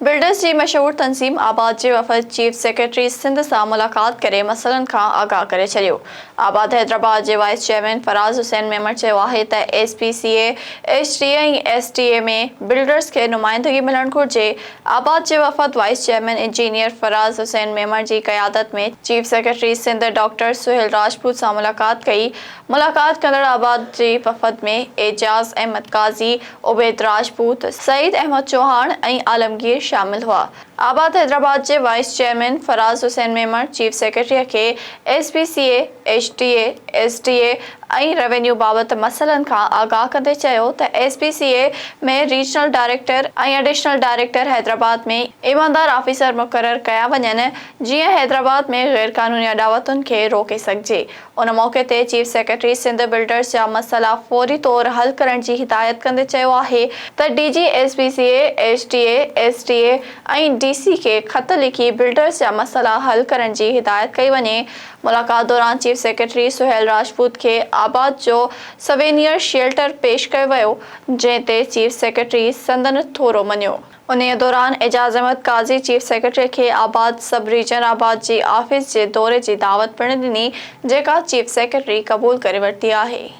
Builders जी मशहूर तंज़ीम आबाद जे वफ़द चीफ सेक्रेटरी सिंध सां मुलाक़ात करे मसइलनि खां आगाह करे छॾियो। आबाद हैदराबाद जे वाइस चेयरमैन फराज़ हुसैन मेमण चयो आहे त SPCA, HTA ऐं STA में बिल्डर्स खे नुमाइंदगी मिलणु घुरिजे। आबाद जे वफ़द vice chairman engineer Faraz Hussain Memon जी क़यादत में chief secretary Sindh doctor Suhail Rajput सां मुलाक़ात कई। मुलाक़ात कंदड़ आबाद जी वफ़द में एजाज़ अहमद काज़ी, उबैद राजपूत, सईद अहमद चौहान ऐं आलमगीर शामिल हुआ। आबाद हैदराबाद जे vice chairman Faraz Hussain Memon chief सेक्रेटरीअ खे SPCA, HTA, STA ऐं रेवेन्यू बाबति मसइलनि खां आगाह कंदे चयो त SPCA में रीजनल डायरेक्टर ऐं एडिशनल डायरेक्टर हैदराबाद में ईमानदार ऑफिसर मुक़रर कया वञनि, जीअं हैदराबाद में गैर कानूनी अॾावतुनि खे रोके सघिजे। उन मौक़े ते चीफ सेक्रेटरी सिंध बिल्डर्स जा मसइला फ़ौरी तौरु हल करण जी हिदायत कंदे चयो आहे त DG SPCA, HTA, STA ऐं DC खे ख़त लिखी बिल्डर्स जा मसइला हल करण जी हिदायत कई वञे। मुलाक़ात दौरान चीफ सेक्रेटरी सुहेल राजपूत खे आबाद जो सवेनियर शेल्टर पेश कयो वियो, जंहिं ते चीफ सेक्रेटरी संदनि थोरो मञियो। उन्हीअ दौरान एजाज़ अहमद काज़ी चीफ सेक्रेटरी खे आबाद सब रीजन आबाद जी ऑफिस जे दौरे जी दावत पिणु ॾिनी, जेका चीफ सेक्रेटरी क़बूल करे वरिती आहे।